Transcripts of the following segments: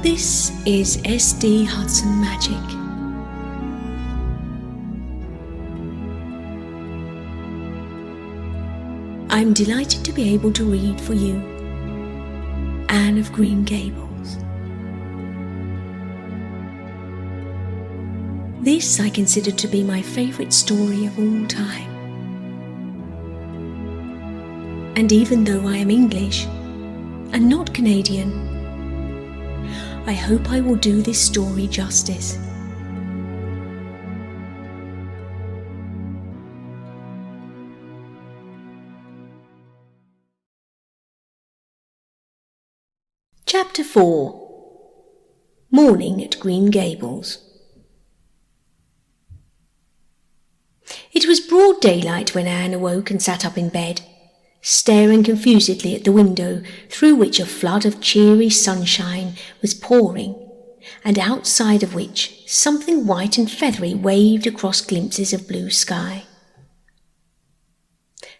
This is SD Hudson Magic. I'm delighted to be able to read for you Anne of Green Gables. This I consider to be my favourite story of all time. And even though I am English and not Canadian, I hope I will do this story justice. Chapter 4. Morning at Green Gables. It was broad daylight when Anne awoke and sat up in bed, staring confusedly at the window through which a flood of cheery sunshine was pouring, and outside of which something white and feathery waved across glimpses of blue sky.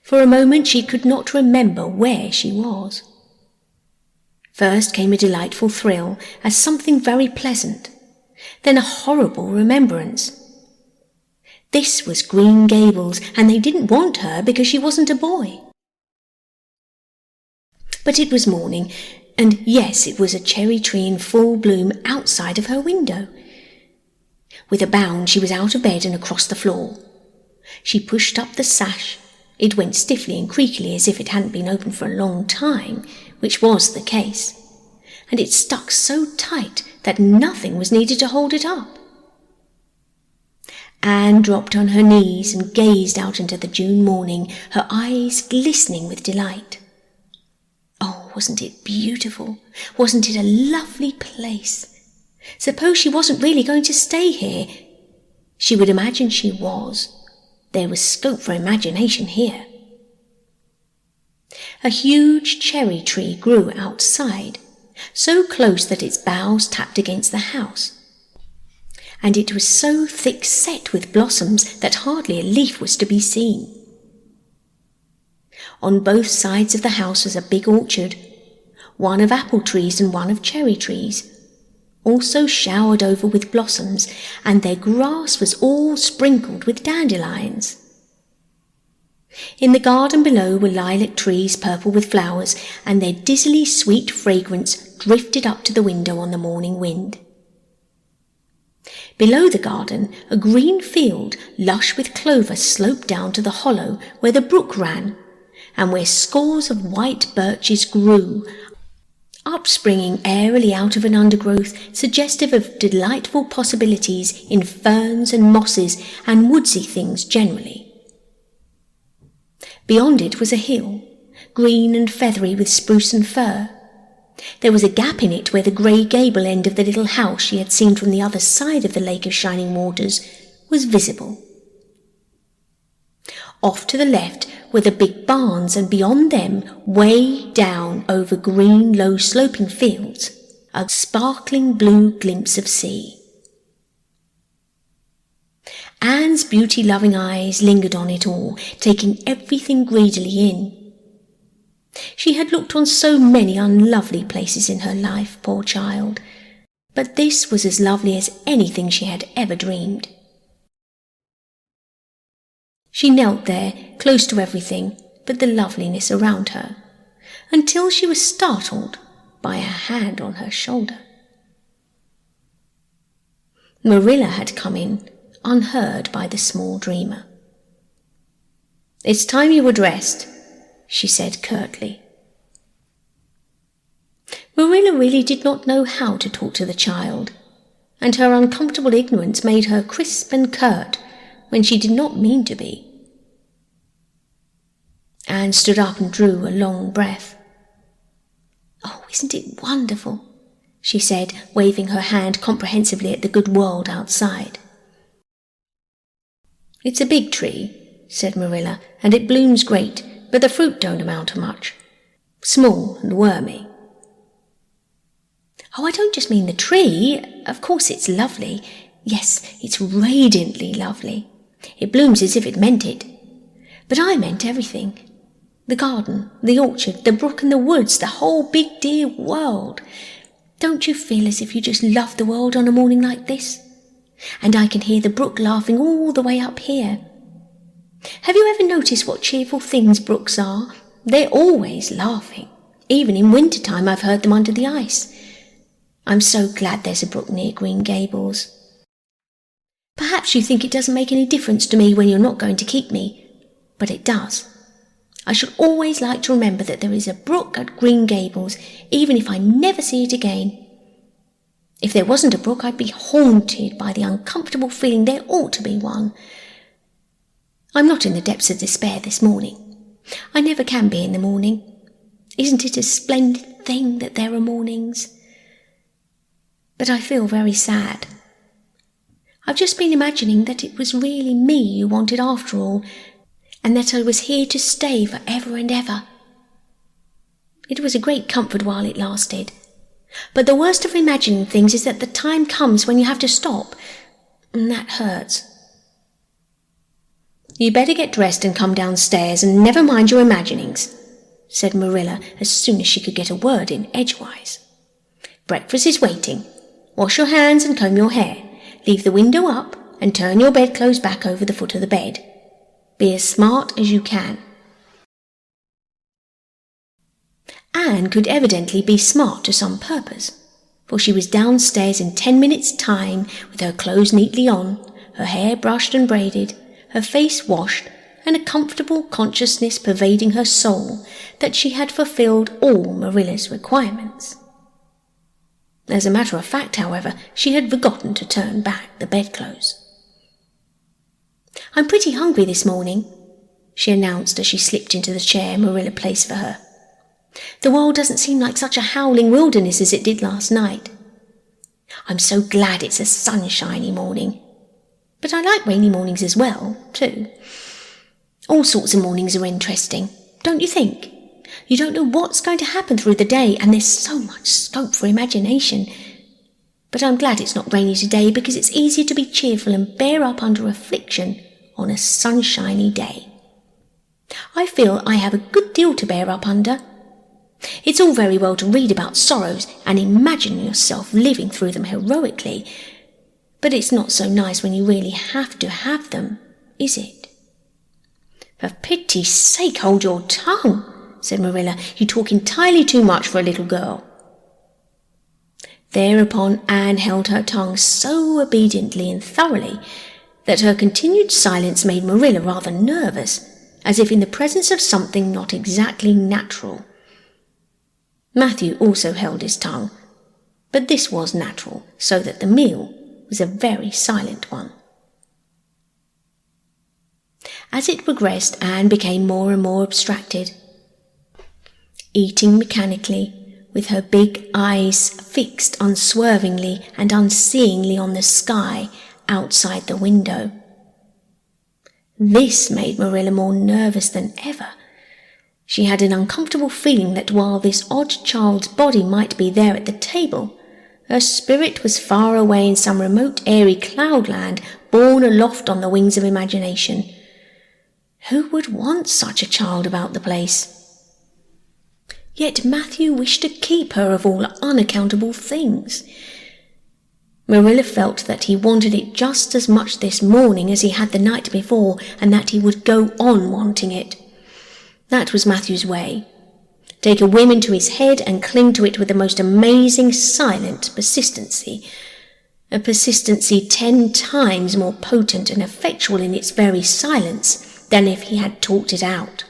For a moment she could not remember where she was. First came a delightful thrill as something very pleasant, then a horrible remembrance. This was Green Gables, and they didn't want her because she wasn't a boy. But it was morning, and yes, it was a cherry tree in full bloom outside of her window. With a bound she was out of bed and across the floor. She pushed up the sash. It went stiffly and creakily as if it hadn't been open for a long time, which was the case, and it stuck so tight that nothing was needed to hold it up. Anne dropped on her knees and gazed out into the June morning, her eyes glistening with delight. Oh, wasn't it beautiful? Wasn't it a lovely place? Suppose she wasn't really going to stay here? She would imagine she was. There was scope for imagination here. A huge cherry tree grew outside, so close that its boughs tapped against the house, and it was so thick set with blossoms that hardly a leaf was to be seen. On both sides of the house was a big orchard, one of apple trees and one of cherry trees, also showered over with blossoms, and their grass was all sprinkled with dandelions. In the garden below were lilac trees purple with flowers, and their dizzily sweet fragrance drifted up to the window on the morning wind. Below the garden, a green field lush with clover sloped down to the hollow where the brook ran, and where scores of white birches grew, upspringing airily out of an undergrowth suggestive of delightful possibilities in ferns and mosses and woodsy things generally. Beyond it was a hill, green and feathery with spruce and fir. There was a gap in it where the grey gable end of the little house she had seen from the other side of the lake of shining waters was visible. Off to the left were the big barns, and beyond them, way down over green, low-sloping fields, a sparkling blue glimpse of sea. Anne's beauty-loving eyes lingered on it all, taking everything greedily in. She had looked on so many unlovely places in her life, poor child, but this was as lovely as anything she had ever dreamed. She knelt there, close to everything but the loveliness around her, until she was startled by a hand on her shoulder. Marilla had come in, unheard by the small dreamer. "It's time you were dressed," she said curtly. Marilla really did not know how to talk to the child, and her uncomfortable ignorance made her crisp and curt when she did not mean to be. Anne stood up and drew a long breath. "Oh, isn't it wonderful?" she said, waving her hand comprehensively at the good world outside. "It's a big tree," said Marilla, "and it blooms great, but the fruit don't amount to much. Small and wormy." "Oh, I don't just mean the tree. Of course it's lovely. Yes, it's radiantly lovely. It blooms as if it meant it. But I meant everything. The garden, the orchard, the brook and the woods, the whole big dear world. Don't you feel as if you just love the world on a morning like this? And I can hear the brook laughing all the way up here. Have you ever noticed what cheerful things brooks are? They're always laughing. Even in winter time I've heard them under the ice. I'm so glad there's a brook near Green Gables. Perhaps you think it doesn't make any difference to me when you're not going to keep me, but it does. I should always like to remember that there is a brook at Green Gables, even if I never see it again. If there wasn't a brook, I'd be haunted by the uncomfortable feeling there ought to be one. I'm not in the depths of despair this morning. I never can be in the morning. Isn't it a splendid thing that there are mornings? But I feel very sad. I've just been imagining that it was really me you wanted after all, and that I was here to stay for ever and ever. It was a great comfort while it lasted. But the worst of imagining things is that the time comes when you have to stop, and that hurts. "You better get dressed and come downstairs and never mind your imaginings," said Marilla as soon as she could get a word in edgewise. "Breakfast is waiting. Wash your hands and comb your hair. Leave the window up and turn your bedclothes back over the foot of the bed. Be as smart as you can." Anne could evidently be smart to some purpose, for she was downstairs in 10 minutes' time with her clothes neatly on, her hair brushed and braided, her face washed, and a comfortable consciousness pervading her soul that she had fulfilled all Marilla's requirements. As a matter of fact, however, she had forgotten to turn back the bedclothes. "I'm pretty hungry this morning," she announced as she slipped into the chair Marilla placed for her. "The world doesn't seem like such a howling wilderness as it did last night. I'm so glad it's a sunshiny morning. But I like rainy mornings as well, too. All sorts of mornings are interesting, don't you think? You don't know what's going to happen through the day, and there's so much scope for imagination. But I'm glad it's not rainy today, because it's easier to be cheerful and bear up under affliction on a sunshiny day. I feel I have a good deal to bear up under. It's all very well to read about sorrows and imagine yourself living through them heroically, but it's not so nice when you really have to have them, is it?" "For pity's sake, hold your tongue," said Marilla. "You talk entirely too much for a little girl." Thereupon Anne held her tongue so obediently and thoroughly that her continued silence made Marilla rather nervous, as if in the presence of something not exactly natural. Matthew also held his tongue, but this was natural, so that the meal was a very silent one. As it progressed, Anne became more and more abstracted, eating mechanically, with her big eyes fixed unswervingly and unseeingly on the sky outside the window. This made Marilla more nervous than ever. She had an uncomfortable feeling that while this odd child's body might be there at the table, her spirit was far away in some remote airy cloudland borne aloft on the wings of imagination. Who would want such a child about the place? Yet Matthew wished to keep her of all unaccountable things. Marilla felt that he wanted it just as much this morning as he had the night before, and that he would go on wanting it. That was Matthew's way. Take a whim into his head and cling to it with the most amazing silent persistency, a persistency 10 times more potent and effectual in its very silence than if he had talked it out.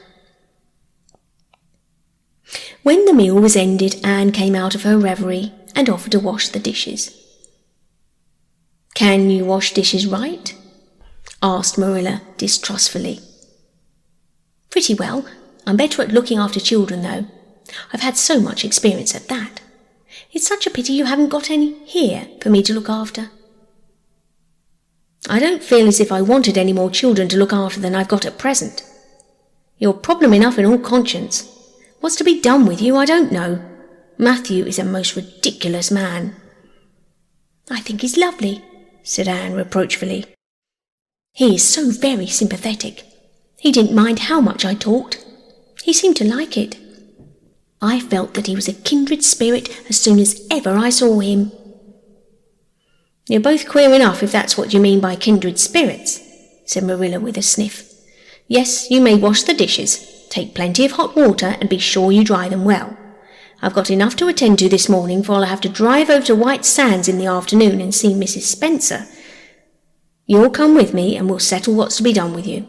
When the meal was ended, Anne came out of her reverie and offered to wash the dishes. "Can you wash dishes right?" asked Marilla distrustfully. "Pretty well. I'm better at looking after children, though. I've had so much experience at that. It's such a pity you haven't got any here for me to look after." "I don't feel as if I wanted any more children to look after than I've got at present. You're problem enough in all conscience. What's to be done with you, I don't know. Matthew is a most ridiculous man." "I think he's lovely," said Anne reproachfully. "He is so very sympathetic. He didn't mind how much I talked. He seemed to like it." I felt that he was a kindred spirit as soon as ever I saw him." "You're both queer enough if that's what you mean by kindred spirits," said Marilla with a sniff. "Yes, you may wash the dishes. Take plenty of hot water and be sure you dry them well. I've got enough to attend to this morning, for I'll have to drive over to White Sands in the afternoon and see Mrs. Spencer. You'll come with me and we'll settle what's to be done with you.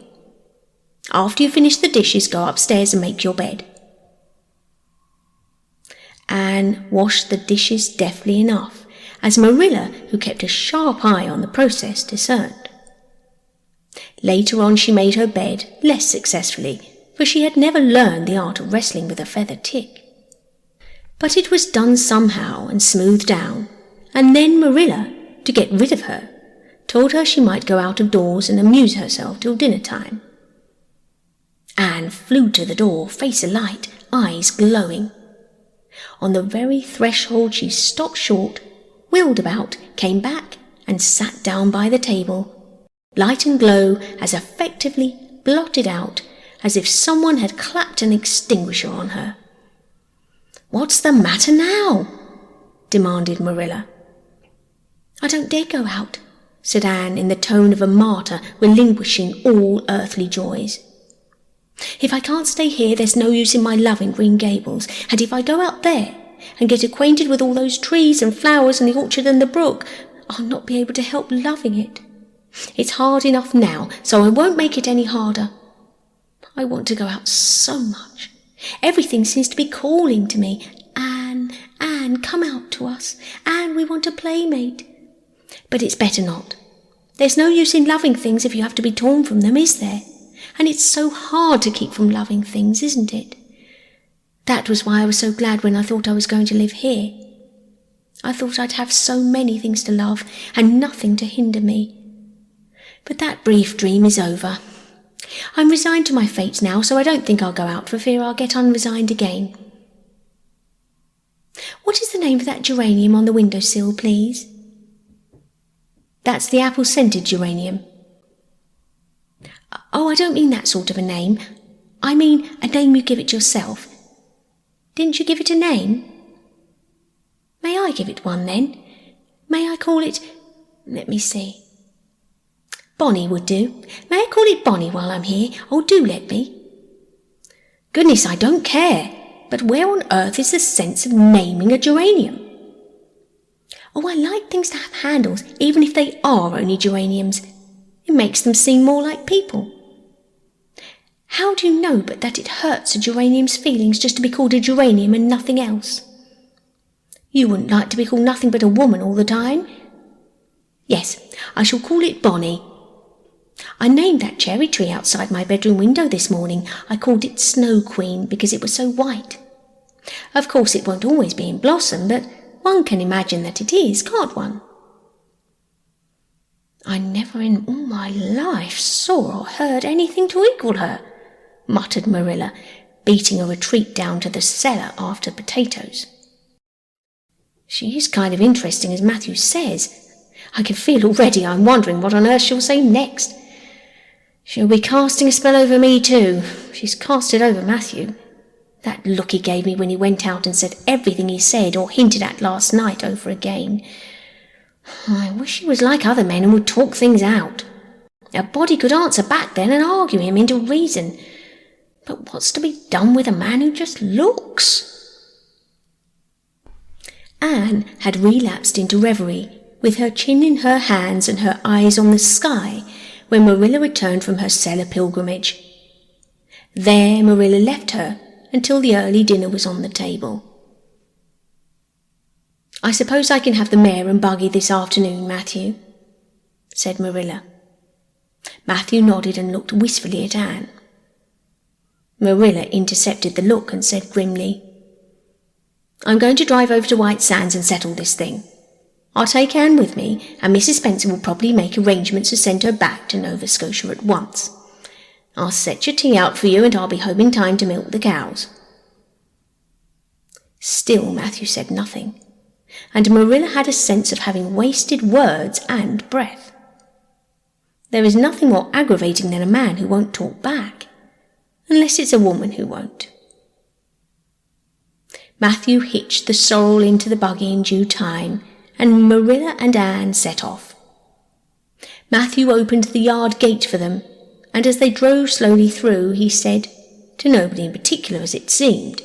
After you finish the dishes, go upstairs and make your bed." Anne washed the dishes deftly enough, as Marilla, who kept a sharp eye on the process, discerned. Later on she made her bed, less successfully, for she had never learned the art of wrestling with a feather tick. But it was done somehow and smoothed down, and then Marilla, to get rid of her, told her she might go out of doors and amuse herself till dinner time. Anne flew to the door, face alight, eyes glowing. On the very threshold she stopped short, wheeled about, came back, and sat down by the table, light and glow as effectively blotted out as if someone had clapped an extinguisher on her. "What's the matter now?" demanded Marilla. "I don't dare go out," said Anne in the tone of a martyr relinquishing all earthly joys. "If I can't stay here, there's no use in my loving Green Gables, and if I go out there and get acquainted with all those trees and flowers and the orchard and the brook, I'll not be able to help loving it. It's hard enough now, so I won't make it any harder. I want to go out so much. Everything seems to be calling to me. Anne, Anne, come out to us. Anne, we want a playmate. But it's better not. There's no use in loving things if you have to be torn from them, is there? And it's so hard to keep from loving things, isn't it? That was why I was so glad when I thought I was going to live here. I thought I'd have so many things to love and nothing to hinder me. But that brief dream is over. I'm resigned to my fate now, so I don't think I'll go out for fear I'll get unresigned again. What is the name of that geranium on the windowsill, please?" "That's the apple-scented geranium." "Oh, I don't mean that sort of a name. I mean a name you give it yourself. Didn't you give it a name?" "May I give it one, then? May I call it... let me see. Bonnie would do. May I call it Bonnie while I'm here? Oh, do let me." "Goodness, I don't care. But where on earth is the sense of naming a geranium?" "Oh, I like things to have handles, even if they are only geraniums. It makes them seem more like people." "How do you know but that it hurts a geranium's feelings just to be called a geranium and nothing else?" "You wouldn't like to be called nothing but a woman all the time?" "Yes, I shall call it Bonnie. I named that cherry tree outside my bedroom window this morning. I called it Snow Queen because it was so white. Of course it won't always be in blossom, but one can imagine that it is, can't one?" "I never in all my life saw or heard anything to equal her," muttered Marilla, beating a retreat down to the cellar after potatoes. "She is kind of interesting, as Matthew says. I can feel already I'm wondering what on earth she'll say next. She'll be casting a spell over me too. She's cast it over Matthew. That look he gave me when he went out and said everything he said or hinted at last night over again. I wish he was like other men and would talk things out. A body could answer back then and argue him into reason. But what's to be done with a man who just looks?" Anne had relapsed into reverie, with her chin in her hands and her eyes on the sky, when Marilla returned from her cellar pilgrimage. There Marilla left her until the early dinner was on the table. "I suppose I can have the mare and buggy this afternoon, Matthew," said Marilla. Matthew nodded and looked wistfully at Anne. Marilla intercepted the look and said grimly, "I'm going to drive over to White Sands and settle this thing. I'll take Anne with me, and Mrs. Spencer will probably make arrangements to send her back to Nova Scotia at once. I'll set your tea out for you, and I'll be home in time to milk the cows." Still Matthew said nothing, and Marilla had a sense of having wasted words and breath. There is nothing more aggravating than a man who won't talk back, unless it's a woman who won't. Matthew hitched the sorrel into the buggy in due time, and Marilla and Anne set off. Matthew opened the yard gate for them, and as they drove slowly through, he said, to nobody in particular as it seemed,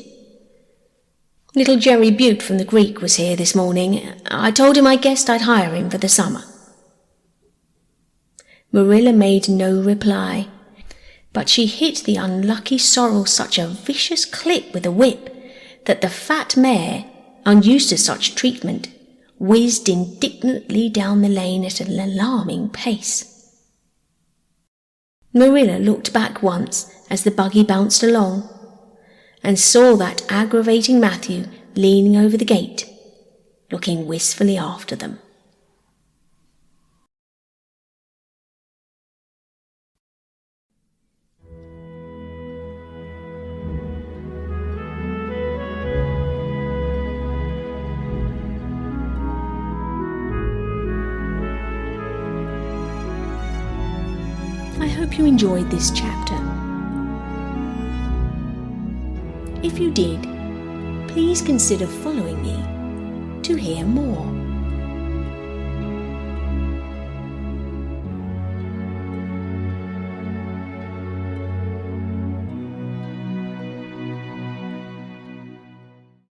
"Little Jerry Butte from the Greek was here this morning. I told him I guessed I'd hire him for the summer." Marilla made no reply, but she hit the unlucky sorrel such a vicious clip with the whip that the fat mare, unused to such treatment, whizzed indignantly down the lane at an alarming pace. Marilla looked back once as the buggy bounced along, and saw that aggravating Matthew leaning over the gate, looking wistfully after them. I hope you enjoyed this chapter. If you did, please consider following me to hear more.